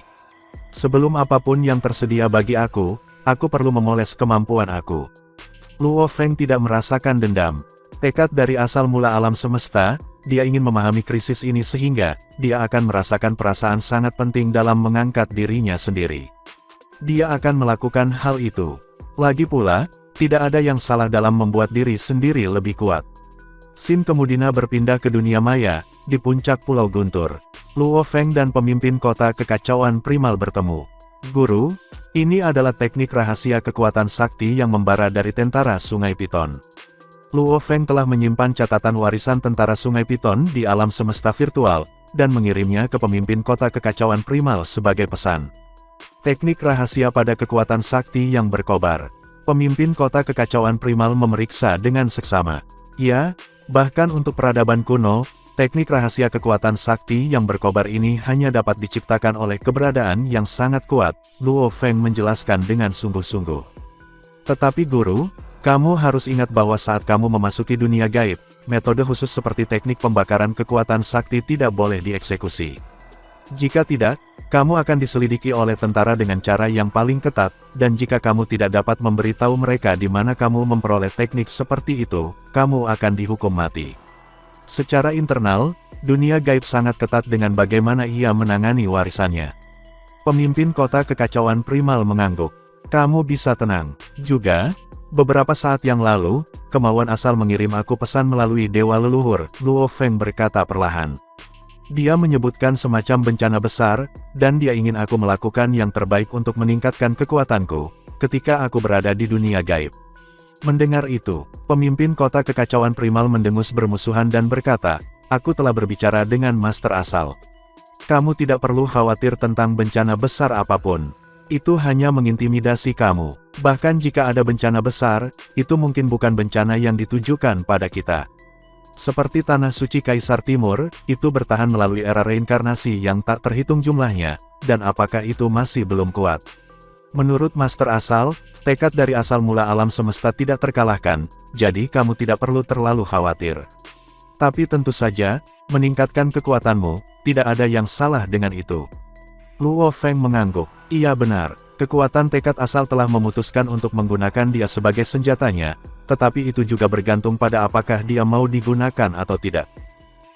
Sebelum apapun yang tersedia bagi aku perlu memoles kemampuan aku. Luo Feng tidak merasakan dendam. Tekad dari asal mula alam semesta, dia ingin memahami krisis ini sehingga, dia akan merasakan perasaan sangat penting dalam mengangkat dirinya sendiri. Dia akan melakukan hal itu. Lagi pula, tidak ada yang salah dalam membuat diri sendiri lebih kuat. Sin Kemudina berpindah ke dunia maya, di puncak Pulau Guntur. Luo Feng dan pemimpin kota kekacauan primal bertemu. Guru, ini adalah teknik rahasia kekuatan sakti yang membara dari tentara Sungai Piton. Luo Feng telah menyimpan catatan warisan tentara Sungai Piton di alam semesta virtual, dan mengirimnya ke pemimpin kota kekacauan primal sebagai pesan. Teknik rahasia pada kekuatan sakti yang berkobar. Pemimpin kota kekacauan primal memeriksa dengan seksama. Ya, bahkan untuk peradaban kuno, teknik rahasia kekuatan sakti yang berkobar ini hanya dapat diciptakan oleh keberadaan yang sangat kuat, Luo Feng menjelaskan dengan sungguh-sungguh. Tetapi guru, kamu harus ingat bahwa saat kamu memasuki dunia gaib, metode khusus seperti teknik pembakaran kekuatan sakti tidak boleh dieksekusi. Jika tidak, kamu akan diselidiki oleh tentara dengan cara yang paling ketat, dan jika kamu tidak dapat memberitahu mereka di mana kamu memperoleh teknik seperti itu, kamu akan dihukum mati. Secara internal, dunia gaib sangat ketat dengan bagaimana ia menangani warisannya. Pemimpin kota kekacauan primal mengangguk. Kamu bisa tenang. Juga, beberapa saat yang lalu, kemauan asal mengirim aku pesan melalui dewa leluhur, Luo Feng berkata perlahan. Dia menyebutkan semacam bencana besar, dan dia ingin aku melakukan yang terbaik untuk meningkatkan kekuatanku, ketika aku berada di dunia gaib. Mendengar itu, pemimpin kota kekacauan primal mendengus bermusuhan dan berkata, aku telah berbicara dengan Master Asal. Kamu tidak perlu khawatir tentang bencana besar apapun. Itu hanya mengintimidasi kamu. Bahkan jika ada bencana besar, itu mungkin bukan bencana yang ditujukan pada kita. Seperti Tanah Suci Kaisar Timur, itu bertahan melalui era reinkarnasi yang tak terhitung jumlahnya, dan apakah itu masih belum kuat? Menurut Master Asal, tekad dari asal mula alam semesta tidak terkalahkan, jadi kamu tidak perlu terlalu khawatir. Tapi tentu saja, meningkatkan kekuatanmu, tidak ada yang salah dengan itu. Luo Feng mengangguk. Iya benar, kekuatan tekad asal telah memutuskan untuk menggunakan dia sebagai senjatanya, tetapi itu juga bergantung pada apakah dia mau digunakan atau tidak.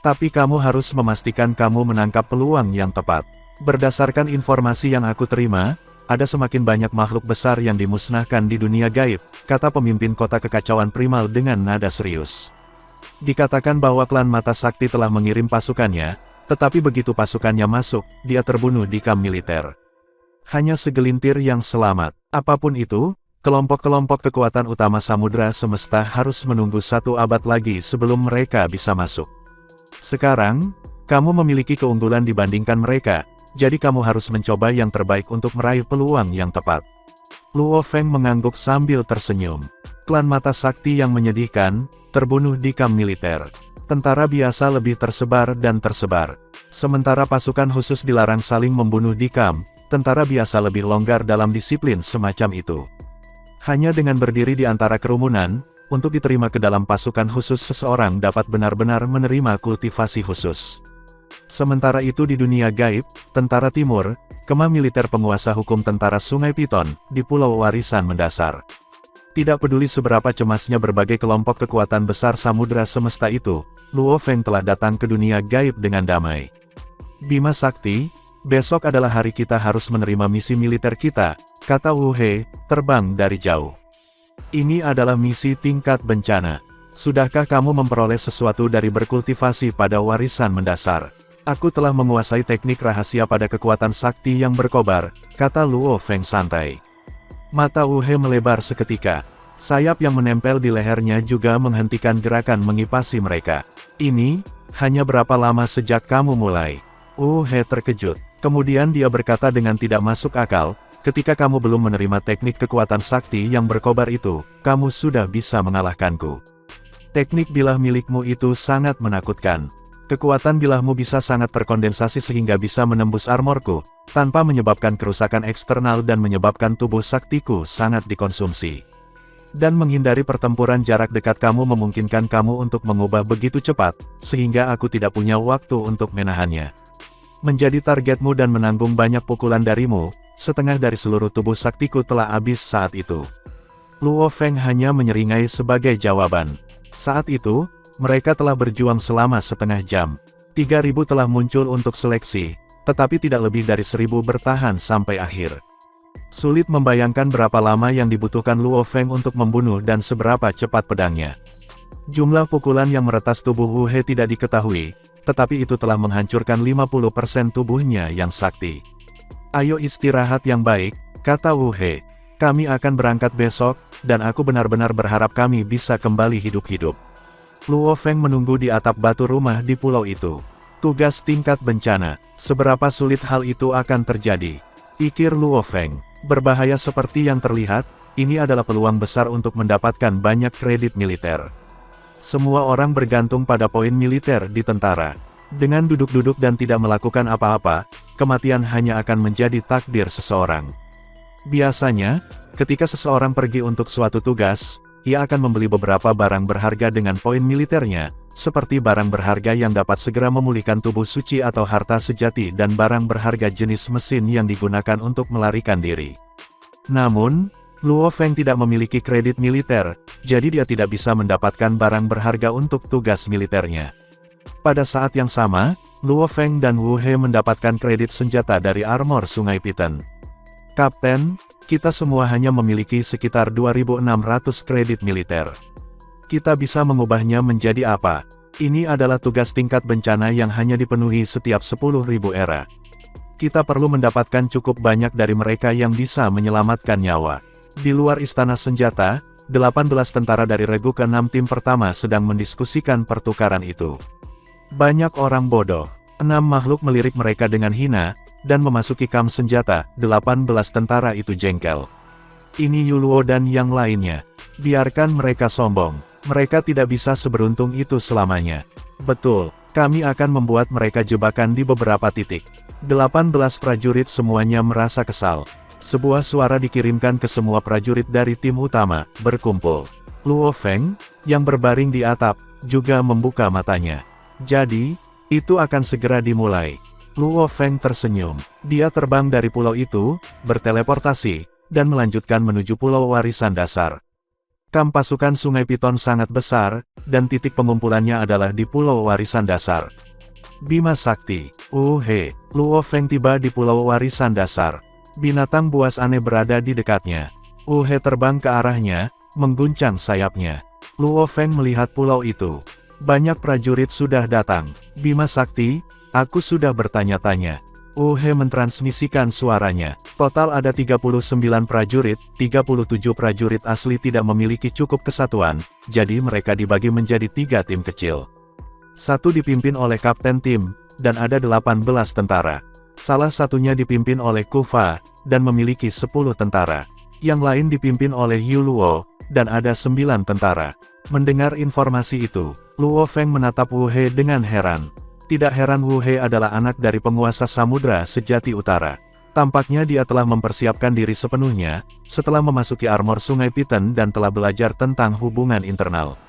Tapi kamu harus memastikan kamu menangkap peluang yang tepat. Berdasarkan informasi yang aku terima, ada semakin banyak makhluk besar yang dimusnahkan di dunia gaib, kata pemimpin kota kekacauan primal dengan nada serius. Dikatakan bahwa klan Mata Sakti telah mengirim pasukannya, tetapi begitu pasukannya masuk, dia terbunuh di kamp militer. Hanya segelintir yang selamat. Apapun itu, kelompok-kelompok kekuatan utama samudra semesta harus menunggu 1 abad lagi sebelum mereka bisa masuk. Sekarang, kamu memiliki keunggulan dibandingkan mereka, jadi kamu harus mencoba yang terbaik untuk meraih peluang yang tepat. Luo Feng mengangguk sambil tersenyum. Klan Mata Sakti yang menyedihkan, terbunuh di kamp militer. Tentara biasa lebih tersebar dan tersebar. Sementara pasukan khusus dilarang saling membunuh di kamp, tentara biasa lebih longgar dalam disiplin semacam itu. Hanya dengan berdiri di antara kerumunan, untuk diterima ke dalam pasukan khusus seseorang dapat benar-benar menerima kultivasi khusus. Sementara itu di dunia gaib, Tentara Timur, kemah militer penguasa hukum tentara Sungai Piton, di Pulau Warisan Mendasar. Tidak peduli seberapa cemasnya berbagai kelompok kekuatan besar samudra semesta itu, Luo Feng telah datang ke dunia gaib dengan damai. Bima Sakti, besok adalah hari kita harus menerima misi militer kita, kata Wu He, terbang dari jauh. Ini adalah misi tingkat bencana. Sudahkah kamu memperoleh sesuatu dari berkultivasi pada warisan mendasar? Aku telah menguasai teknik rahasia pada kekuatan sakti yang berkobar, kata Luo Feng santai. Mata Wu He melebar seketika. Sayap yang menempel di lehernya juga menghentikan gerakan mengipasi mereka. Ini, hanya berapa lama sejak kamu mulai? Wu He terkejut. Kemudian dia berkata dengan tidak masuk akal, ketika kamu belum menerima teknik kekuatan sakti yang berkobar itu, kamu sudah bisa mengalahkanku. Teknik bilah milikmu itu sangat menakutkan. Kekuatan bilahmu bisa sangat terkondensasi sehingga bisa menembus armorku, tanpa menyebabkan kerusakan eksternal dan menyebabkan tubuh saktiku sangat dikonsumsi. Dan menghindari pertempuran jarak dekat kamu memungkinkan kamu untuk mengubah begitu cepat, sehingga aku tidak punya waktu untuk menahannya. Menjadi targetmu dan menanggung banyak pukulan darimu, setengah dari seluruh tubuh saktiku telah habis saat itu. Luo Feng hanya menyeringai sebagai jawaban. Saat itu, mereka telah berjuang selama setengah jam. 3.000 telah muncul untuk seleksi, tetapi tidak lebih dari 1.000 bertahan sampai akhir. Sulit membayangkan berapa lama yang dibutuhkan Luo Feng untuk membunuh dan seberapa cepat pedangnya. Jumlah pukulan yang meretas tubuh Wu He tidak diketahui, tetapi itu telah menghancurkan 50% tubuhnya yang sakti. Ayo istirahat yang baik, kata Wu He. Kami akan berangkat besok, dan aku benar-benar berharap kami bisa kembali hidup-hidup. Luo Feng menunggu di atap batu rumah di pulau itu. Tugas tingkat bencana, seberapa sulit hal itu akan terjadi? Pikir Luo Feng, berbahaya seperti yang terlihat, ini adalah peluang besar untuk mendapatkan banyak kredit militer. Semua orang bergantung pada poin militer di tentara. Dengan duduk-duduk dan tidak melakukan apa-apa, kematian hanya akan menjadi takdir seseorang. Biasanya, ketika seseorang pergi untuk suatu tugas, ia akan membeli beberapa barang berharga dengan poin militernya, seperti barang berharga yang dapat segera memulihkan tubuh suci atau harta sejati dan barang berharga jenis mesin yang digunakan untuk melarikan diri. Namun, Luo Feng tidak memiliki kredit militer, jadi dia tidak bisa mendapatkan barang berharga untuk tugas militernya. Pada saat yang sama, Luo Feng dan Wu He mendapatkan kredit senjata dari armor Sungai Piten. Kapten, kita semua hanya memiliki sekitar 2.600 kredit militer. Kita bisa mengubahnya menjadi apa? Ini adalah tugas tingkat bencana yang hanya dipenuhi setiap 10.000 era. Kita perlu mendapatkan cukup banyak dari mereka yang bisa menyelamatkan nyawa. Di luar istana senjata, 18 tentara dari regu ke-6 tim pertama sedang mendiskusikan pertukaran itu. Banyak orang bodoh. 6 makhluk melirik mereka dengan hina, dan memasuki kamp senjata. 18 tentara itu jengkel. Ini Yuluo dan yang lainnya. Biarkan mereka sombong. Mereka tidak bisa seberuntung itu selamanya. Betul, kami akan membuat mereka jebakan di beberapa titik. 18 prajurit semuanya merasa kesal. Sebuah suara dikirimkan ke semua prajurit dari tim utama, berkumpul. Luo Feng, yang berbaring di atap, juga membuka matanya. Jadi, itu akan segera dimulai. Luo Feng tersenyum. Dia terbang dari pulau itu, berteleportasi, dan melanjutkan menuju pulau warisan dasar. Kamp pasukan Sungai Piton sangat besar, dan titik pengumpulannya adalah di pulau warisan dasar. Bima Sakti, He, Luo Feng tiba di pulau warisan dasar. Binatang buas aneh berada di dekatnya. He terbang ke arahnya, mengguncang sayapnya. Luo Feng melihat pulau itu. Banyak prajurit sudah datang. Bima Sakti, aku sudah bertanya-tanya. He mentransmisikan suaranya. Total ada 39 prajurit, 37 prajurit asli tidak memiliki cukup kesatuan, jadi mereka dibagi menjadi 3 tim kecil. Satu dipimpin oleh kapten tim, dan ada 18 tentara. Salah satunya dipimpin oleh Kufa, dan memiliki 10 tentara. Yang lain dipimpin oleh Yuluo, dan ada 9 tentara. Mendengar informasi itu, Luo Feng menatap Wu He dengan heran. Tidak heran Wu He adalah anak dari penguasa samudra sejati utara. Tampaknya dia telah mempersiapkan diri sepenuhnya, setelah memasuki armor Sungai Piten dan telah belajar tentang hubungan internal.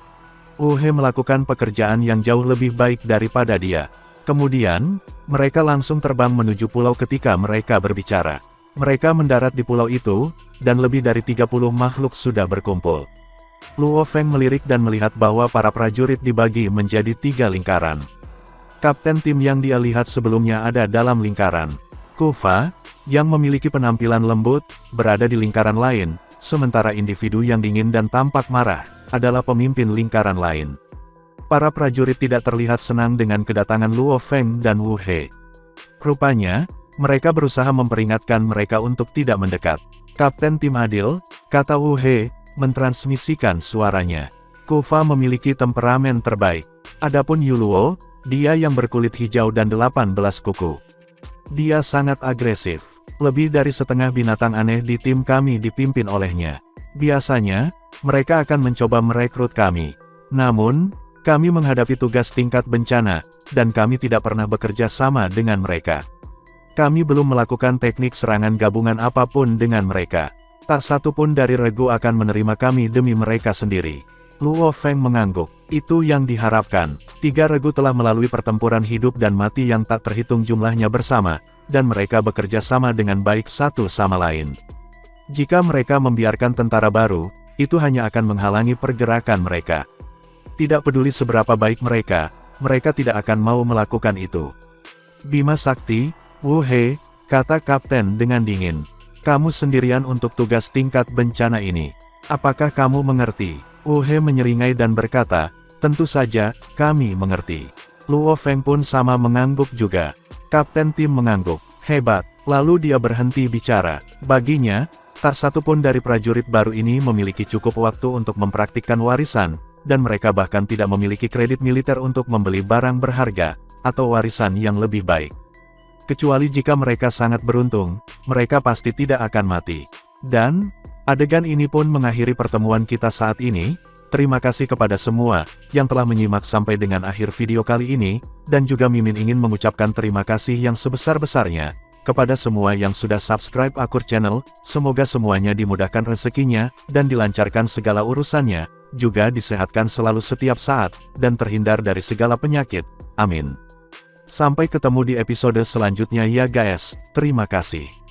Wu He melakukan pekerjaan yang jauh lebih baik daripada dia. Kemudian, mereka langsung terbang menuju pulau ketika mereka berbicara. Mereka mendarat di pulau itu, dan lebih dari 30 makhluk sudah berkumpul. Luo Feng melirik dan melihat bahwa para prajurit dibagi menjadi 3 lingkaran. Kapten tim yang dia lihat sebelumnya ada dalam lingkaran. Kufa, yang memiliki penampilan lembut, berada di lingkaran lain, sementara individu yang dingin dan tampak marah, adalah pemimpin lingkaran lain. Para prajurit tidak terlihat senang dengan kedatangan Luo Feng dan Wu He. Rupanya, mereka berusaha memperingatkan mereka untuk tidak mendekat. Kapten tim adil, kata Wu He, mentransmisikan suaranya. Kufa memiliki temperamen terbaik. Adapun Yuluo, dia yang berkulit hijau dan 18 kuku. Dia sangat agresif. Lebih dari setengah binatang aneh di tim kami dipimpin olehnya. Biasanya, mereka akan mencoba merekrut kami. Namun, kami menghadapi tugas tingkat bencana, dan kami tidak pernah bekerja sama dengan mereka. Kami belum melakukan teknik serangan gabungan apapun dengan mereka. Tak satu pun dari regu akan menerima kami demi mereka sendiri. Luo Feng mengangguk. Itu yang diharapkan. 3 regu telah melalui pertempuran hidup dan mati yang tak terhitung jumlahnya bersama, dan mereka bekerja sama dengan baik satu sama lain. Jika mereka membiarkan tentara baru, itu hanya akan menghalangi pergerakan mereka. Tidak peduli seberapa baik mereka tidak akan mau melakukan itu. Bima Sakti, Wu He, kata kapten dengan dingin. Kamu sendirian untuk tugas tingkat bencana ini. Apakah kamu mengerti? Wu He menyeringai dan berkata, tentu saja, kami mengerti. Luo Feng pun sama mengangguk juga. Kapten tim mengangguk. Hebat. Lalu dia berhenti bicara. Baginya, tak satu pun dari prajurit baru ini memiliki cukup waktu untuk mempraktikkan warisan, dan mereka bahkan tidak memiliki kredit militer untuk membeli barang berharga, atau warisan yang lebih baik. Kecuali jika mereka sangat beruntung, mereka pasti tidak akan mati. Dan, Adegan ini pun mengakhiri pertemuan kita saat ini. Terima kasih kepada semua yang telah menyimak sampai dengan akhir video kali ini, dan juga Mimin ingin mengucapkan terima kasih yang sebesar-besarnya kepada semua yang sudah subscribe Akur Channel. Semoga semuanya dimudahkan rezekinya dan dilancarkan segala urusannya, juga disehatkan selalu setiap saat dan terhindar dari segala penyakit. Amin. Sampai ketemu di episode selanjutnya ya guys. Terima kasih.